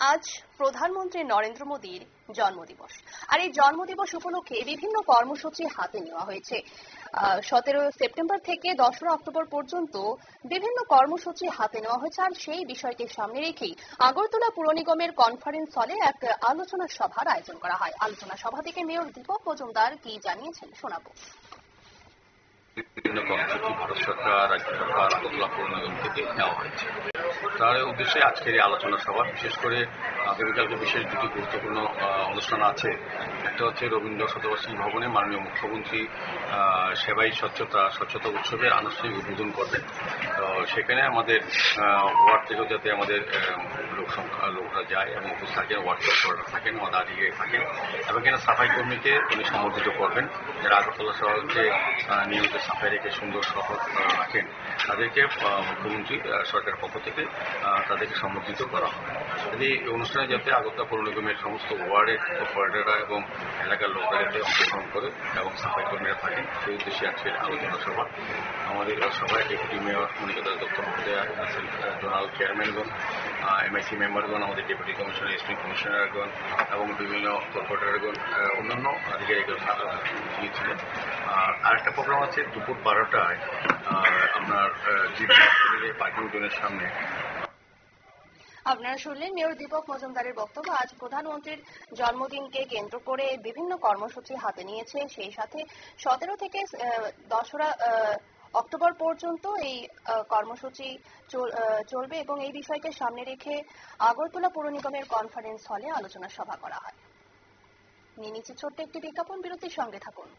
আজ প্রধানমন্ত্রী নরেন্দ্র মোদীর জন্মদিবস। আর এই জন্মদিবস উপলক্ষে বিভিন্ন কর্মসূচি হাতে নেওয়া হয়েছে। 17 সেপ্টেম্বর থেকে 2 অক্টোবর পর্যন্ত বিভিন্ন কর্মসূচি হাতে নেওয়া হয়েছে। আর সেই বিষয়কে সামনে রেখেই আগরতলা পুর নিগমের কনফারেন্স হলে এক আলোচনা সভার আয়োজন করা হয়। আলোচনা সভা থেকে মেয়র দীপক মজুমদার কি জানিয়েছেন শোনাবো। বিভিন্ন কর্মসূচি ভারত সরকার, রাজ্য সরকার, আগরতলা পৌর নিগম থেকে নেওয়া হয়েছে। তার উদ্দেশ্যে আজকের এই আলোচনা সভা, বিশেষ করে আগামীকালকে বিশেষ দুটি গুরুত্বপূর্ণ অনুষ্ঠান আছে। একটা হচ্ছে রবীন্দ্র শতবার্ষিকী ভবনে মাননীয় মুখ্যমন্ত্রী সেবাই স্বচ্ছতা উৎসবের আনুষ্ঠানিক উদ্বোধন করবেন। তো সেখানে আমাদের ওয়ার্ড থেকেও যাতে আমাদের লোকরা যায় এবং উপস্থিত থাকেন, ওয়ার্ড কর্পোরেটর থাকেন, দাঁড়িয়ে থাকেন এবং এখানে সাফাই কর্মীকে উনি সম্বর্ধিত করবেন, যারা আগরতলা শহরকে নিয়মিত সাফাই রেখে সুন্দর শহর রাখেন। তাদেরকে মুখ্যমন্ত্রী সরকারের পক্ষ থেকে তাদেরকে সম্বর্ধিত করা হবে। এই অনুষ্ঠানে যাতে আগরতলা পৌর নিগমের সমস্ত ওয়ার্ডের কর্পোরেটররা এবং এলাকার লোকরা যাতে অংশগ্রহণ করে এবং সাফাই কর্মীরা থাকেন, সেই উদ্দেশ্যে আজকের আলোচনা সভা। আমাদের সভায় ডেপুটি মেয়র মনিকা দাস দত্ত মহোদয়া, জোনাল চেয়ারম্যানগণ, MIC মেম্বারগণ, আমাদের ডেপুটি কমিশনার, এসপি কমিশনারগণ এবং বিভিন্ন কর্পোরেটরগণ, অন্যান্য আধিকারিকরা ছিলেন। আর একটা প্রোগ্রাম আছে দুপুর 12টায় আপনার পার্কিং জোনের সামনে। আপনারা শুনলেন মেয়র দীপক মজুমদারের বক্তব্য। আজ প্রধানমন্ত্রীর জন্মদিনকে কেন্দ্র করে বিভিন্ন কর্মসূচি হাতে নিয়েছে। সেই সাথে 17 থেকে 2 অক্টোবর পর্যন্ত এই কর্মসূচি চলবে এবং এই বিষয়কে সামনে রেখে আগরতলা পুর নিগমের কনফারেন্স হলে আলোচনা সভা করা হয়। নিয়ে নিচ্ছি ছোট্ট একটি বিজ্ঞাপন, বিরতির সঙ্গে থাকুন।